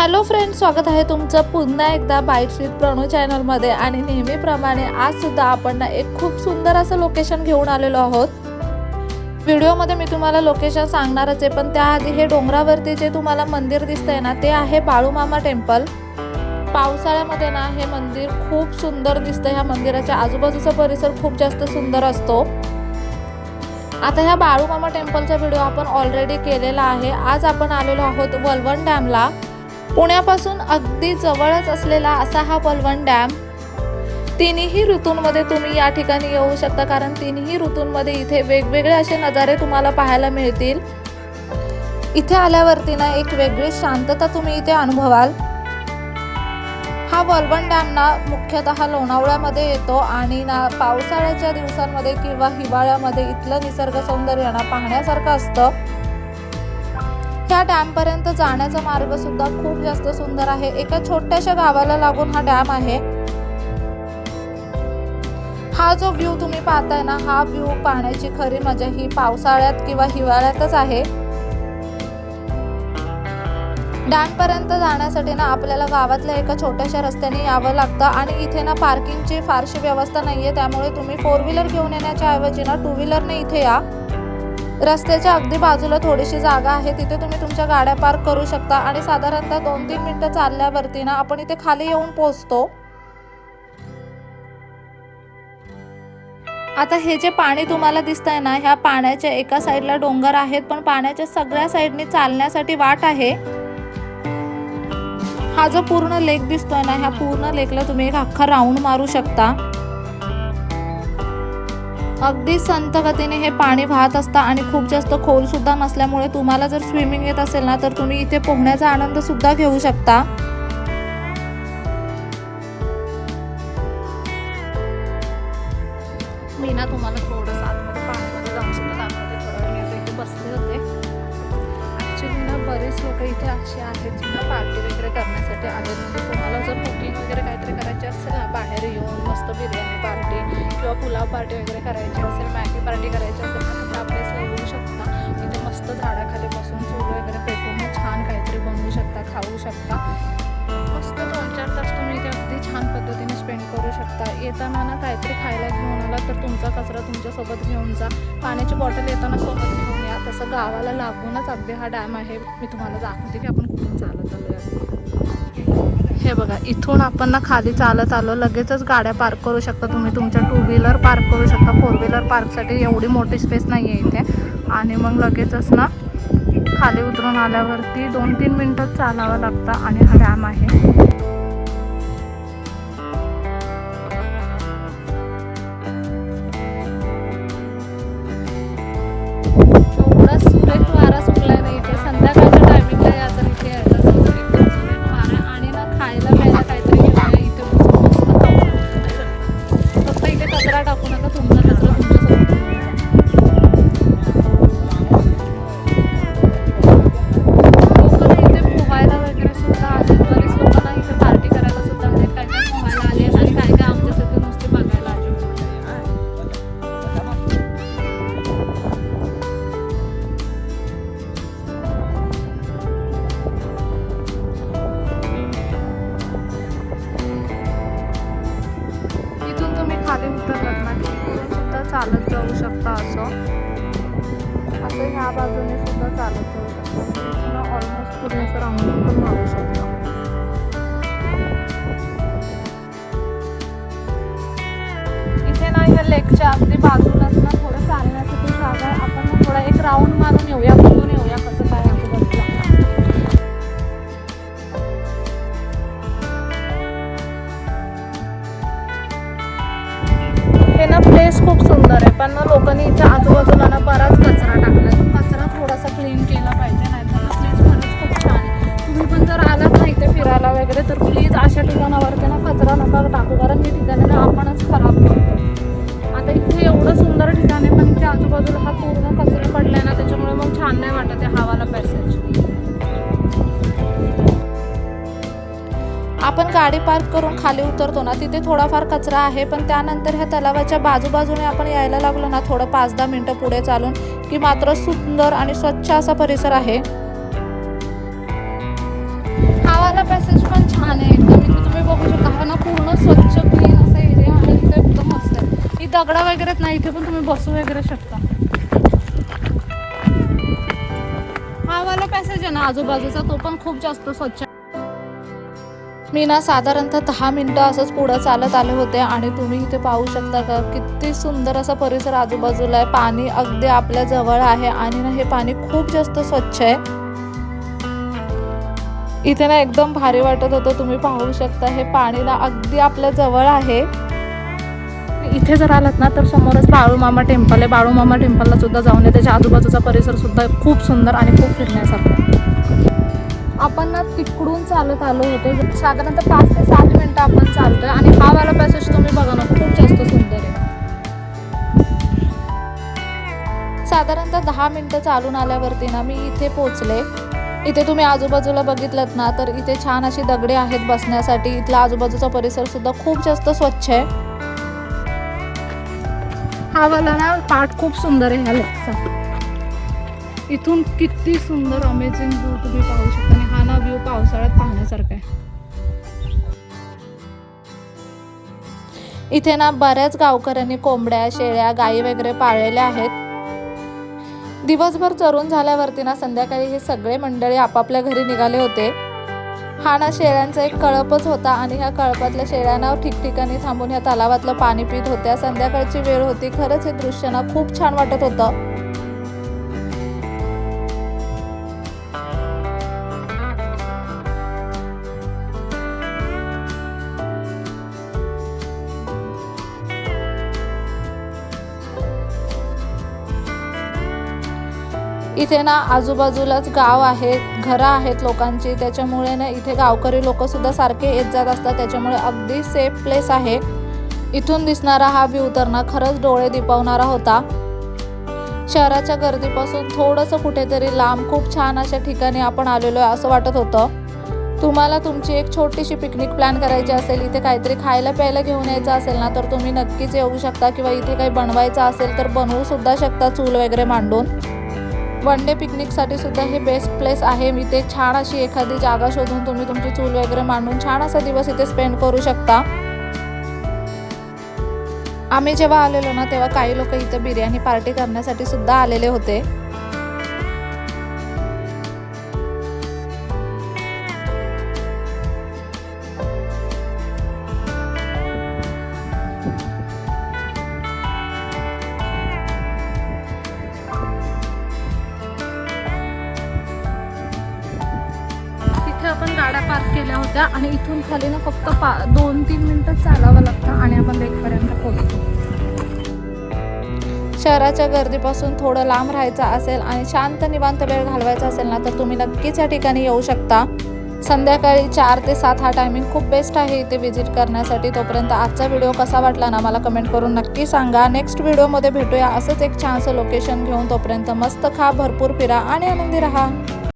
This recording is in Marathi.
हॅलो फ्रेंड्स, स्वागत आहे तुमचं पुन्हा एकदा बाईट्स विथ प्रणू चॅनलमध्ये। आणि नेहमीप्रमाणे आज सुद्धा आपण एक खूप सुंदर असं लोकेशन घेऊन आलेलो आहोत। व्हिडिओमध्ये मी तुम्हाला लोकेशन सांगणारच आहे, पण त्याआधी हे डोंगरावरती जे तुम्हाला मंदिर दिसतंय ना, ते आहे बाळूमामा टेम्पल। पावसाळ्यामध्ये ना हे मंदिर खूप सुंदर दिसतं। ह्या मंदिराच्या आजूबाजूचा परिसर खूप जास्त सुंदर असतो। आता ह्या बाळूमामा टेम्पलचा व्हिडिओ आपण ऑलरेडी केलेला आहे। आज आपण आलेलो आहोत वलवण डॅमला। पुण्यापासून अगदी जवळच असलेला असा हा वलवण डॅम। तिन्ही ऋतूंमध्ये तुम्ही या ठिकाणी येऊ शकता, कारण तिन्ही ऋतूंमध्ये इथे वेगवेगळे असे नजारे तुम्हाला पाहायला मिळतील। इथे आल्यावरती ना एक वेगळी शांतता तुम्ही इथे अनुभवाल। हा वलवण डॅम ना मुख्यतः लोणावळ्यामध्ये येतो आणि ना पावसाळ्याच्या दिवसांमध्ये किंवा हिवाळ्यामध्ये इथलं निसर्ग सौंदर्य ना पाहण्यासारखं असतं। ह्या डॅम पर्यंत जाण्याचा मार्ग सुद्धा खूप जास्त सुंदर आहे। एका छोट्याशा गावाला लागून हा डॅम आहे। हा जो व्ह्यू तुम्ही पाहताय ना, हा व्ह्यू पाहण्याची खरी मजा ही पावसाळ्यात किंवा हिवाळ्यातच आहे। डॅम पर्यंत जाण्यासाठी ना आपल्याला गावातल्या एका छोट्याशा रस्त्याने यावं लागतं आणि इथे ना पार्किंगची फारशी व्यवस्था नाहीये, त्यामुळे तुम्ही 4 व्हीलर घेऊन येण्याच्या ऐवजी ना 2 व्हीलरने इथे या। रस्त्याच्या अगदी बाजूला थोडीशी जागा आहे, तिथे तुम्ही तुमच्या गाड्या पार्क करू शकता आणि साधारणतः 2-3 मिनिटं चालल्यावरती ना आपण इथे खाली येऊन पोहोचतो। आता हे जे पाणी तुम्हाला दिसतंय ना, ह्या पाण्याच्या एका साईडला डोंगर आहेत, पण पाण्याच्या सगळ्या साईडनी चालण्यासाठी वाट आहे। हा जो पूर्ण लेक दिसतोय ना, ह्या पूर्ण लेकला तुम्ही एक अख्खा राऊंड मारू शकता। अगदी संत गतीने हे पाणी वाहत असतं आणि खूप जास्त खोल सुद्धा नसल्यामुळे तुम्हाला जर स्विमिंग येत असेल ना, तर तुम्ही इथे पोहण्याचा आनंद सुद्धा घेऊ शकता। मी ना तुम्हाला थोडंसं आतमध्ये पाण्यामध्ये जाऊन सुद्धा दाखवते। थोडा वेळ मी आता इथे बसले होते। ॲक्च्युली ना बरेच लोक इथे असे आहेत जी ना पार्टी वगैरे करण्यासाठी आले। म्हणजे तुम्हाला जर कुकिंग वगैरे काहीतरी करायची असेल ना, बाहेर येऊन मस्त बिर्याणी पार्टी किंवा पुलाव पार्टी वगैरे करायची असेल, मॅगी पार्टी करायची असेल ना, तर आपल्याला येऊ शकता। इथे मस्त झाडाखाली बसून चूल वगैरे पेटवून छान काहीतरी बनवू शकता, खाऊ शकता। मस्त 2-4 तास तुम्ही इथे अगदी छान पद्धतीने स्पेंड करू शकता। येताना ना काहीतरी खायला घेऊन आला तर तुमचा कचरा तुमच्यासोबत घेऊन जा। पाण्याची बॉटल येताना सोबत घेऊन या। तसं गावाला लागूनच अगदी हा डॅम आहे। मी तुम्हाला दाखवते की आपण कुठून चालत आलो। हे बघा, इथून आपण ना खाली चालत आलो। लगेचच गाड्या पार्क करू शकता तुम्ही, तुमच्या 2 व्हीलर पार्क करू शकता। 4 व्हीलर पार्कसाठी एवढी मोठी स्पेस नाही आहे इथे। आणि मग लगेचच ना खाली उतरून आल्यावरती 2-3 मिनटं चालावं लागतं आणि हा डॅम आहे। एवढा सुरेख वारा सुटलाय ना इथे। संध्याकाळच्या टायमिंगला या जर इथे यायचं असेल तर एकदम सुरेख वारा आणि ना खायला प्यायला काहीतरी घेऊन या। इथे बसून मस्त खाऊ शकता। फक्त इथे कचरा टाकू नका, तुमचा कचरा तुमच्यासोबत घेऊन जा। लोक इथे पोहायला वगैरे सुद्धा आहेत। बरीच लोक ना इथे पार्टी करायला सुद्धा आहेत। काही काही पोहायला आले आणि काही काही आमच्यासारखे नुसते बघायला आले। इथून तुम्ही खाली उतरलात ना, इकडून सुद्धा चालत जाऊ शकता। असं ह्या बाजूने सुद्धा चालत जाऊ शकता। इथून ऑलमोस्ट पुढे असं राऊंड पण मारू शकता। इथे ना ह्या लेकच्या अगदी बाजूलाच ना थोडं चालण्यासाठी जागा आहे। आपण ना थोडा एक राऊंड मारून येऊया, बघून येऊया कसं काय आजूबाजूला। हे ना प्लेस खूप सुंदर आहे, पण ना लोकांनी इथे आजूबाजूला ना बराच कचरा टाकला। तो कचरा थोडासा क्लीन केला पाहिजे, नाही तर प्लेस खरंच खूप छान आहे। तुम्ही पण जर आलात ना इथे फिरायला वगैरे तर प्लीज अशा ठिकाणावरती ना कचरा नका टाकू, कारण ही ठिकाणी ना आपणच खराब करतो। आता इथे एवढं सुंदर ठिकाण आहे, पण इथे आजूबाजूला हा पूर्ण कचरा पडलाय ना, त्याच्यामुळे मग छान नाही वाटत आहे हवाला पॅसेज। आपण गाडी पार्क करून खाली उतरतो ना, तिथे थोडाफार कचरा आहे, पण त्यानंतर ह्या तलावाच्या बाजूबाजूने आपण यायला लागलो ना, थोडं 5-10 मिनिटं पुढे चालून की मात्र सुंदर आणि स्वच्छ असा परिसर आहे। हा वाला पॅसेज पण छान आहे एकदम. इथे तुम्ही बघू शकता, हा ना पूर्ण स्वच्छ क्लीन असा एरिया आहे. इथे एकदम मस्त आहे. ही दगडा वगैरे नाही, इथे पण तुम्ही बसू वगैरे शकता. हा वाला पॅसेज आहे ना आजूबाजूचा, तो पण खूप जास्त स्वच्छ. मी ना साधारणतः 10 मिनिटं असंच पुढं चालत आले होते आणि तुम्ही इथे पाहू शकता का किती सुंदर असा परिसर आजूबाजूला आहे. पाणी अगदी आपल्या जवळ आहे आणि ना हे पाणी खूप जास्त स्वच्छ आहे. इथे ना एकदम भारी वाटत होतं. तुम्ही पाहू शकता हे पाणी ना अगदी आपल्या जवळ आहे. इथे जर आलात ना तर समोरच बाळूमामा टेम्पल आहे. बाळूमामा टेम्पलला सुद्धा जाऊन आहे. त्याच्या आजूबाजूचा परिसर सुद्धा खूप सुंदर आणि खूप फिरण्यासारखं. आपण ना तिकडून चालत आलो होतो. साधारणतः 5 ते 7 मिनिटं आपण चालतोय आणि हा वाला पॅसेज तुम्ही बघा ना, खूप जास्त सुंदर आहे. साधारणतः 10 मिनिटं चालून आल्यावरती ना मी इथे पोहोचले. इथे तुम्ही आजूबाजूला बघितलं ना तर इथे छान अशी दगडे आहेत बसण्यासाठी. इथला आजूबाजूचा परिसर सुद्धा खूप जास्त स्वच्छ आहे. हा वाला ना पार्ट खूप सुंदर आहे ह्या लेकचा. इथून किती सुंदर अमेझिंग व्ह्यू तुम्ही पाहू शकता आणि हा ना व्ह्यू पावसाळ्यात पाहण्यासारखा आहे. इथे ना बऱ्याच गावकऱ्यांनी कोंबड्या, शेळ्या, गायी वगैरे पाळलेल्या आहेत. दिवसभर चरून झाल्यावरती ना संध्याकाळी हे सगळे मंडळी आपापल्या घरी निघाले होते. हा ना शेळ्यांचा एक कळपच होता आणि ह्या कळपातल्या शेळ्यांना ठिकठिकाणी थांबून ह्या तलावातलं पाणी पित होत्या. संध्याकाळची वेळ होती. खरंच हे दृश्य ना खूप छान वाटत होतं. इथे ना आजूबाजूलाच गाव आहेत, घरं आहेत लोकांची. त्याच्यामुळे ना इथे गावकरी लोक सुद्धा सारखे येत जात असतात. त्याच्यामुळे अगदी सेफ प्लेस आहे. इथून दिसणारा हा व्ह्यू तर ना खरंच डोळे दिपवणारा होता. शहराच्या गर्दीपासून थोडंसं कुठेतरी लांब खूप छान अशा ठिकाणी आपण आलेलो आहे असं वाटत होतं. तुम्हाला तुमची एक छोटीशी पिकनिक प्लॅन करायची असेल, इथे काहीतरी खायला प्यायला घेऊन यायचं असेल ना तर तुम्ही नक्कीच येऊ शकता. किंवा इथे काही बनवायचं असेल तर बनवू सुद्धा शकता चूल वगैरे मांडून. वन डे पिकनिकसाठी सुद्धा हे बेस्ट प्लेस आहे. इथे छान अशी एखादी जागा शोधून तुम्ही तुमची चूल वगैरे मांडून छान असा दिवस इथे स्पेंड करू शकता. आम्ही जेव्हा आलेलो ना तेव्हा काही लोक इथे बिर्याणी पार्टी करण्यासाठी सुद्धा आलेले होते. आपण गाड्या पार्क केल्या होत्या आणि इथून खाली ना फक्त 2-3 मिनिटं चालावं लागतं आणि आपण लेकपर्यंत पोहोचतो. शहराच्या गर्दीपासून थोडं लांब राहायचं असेल आणि शांत निवांत वेळ घालवायचा असेल ना तर तुम्ही नक्कीच या ठिकाणी येऊ शकता. संध्याकाळी 4 ते 7 हा टायमिंग खूप बेस्ट आहे इथे व्हिजिट करण्यासाठी. तोपर्यंत आजचा व्हिडिओ कसा वाटला ना मला कमेंट करून नक्की सांगा. नेक्स्ट व्हिडिओमध्ये भेटूया असंच एक छानसं लोकेशन घेऊन. तोपर्यंत मस्त खा, भरपूर फिरा आणि आनंदी राहा.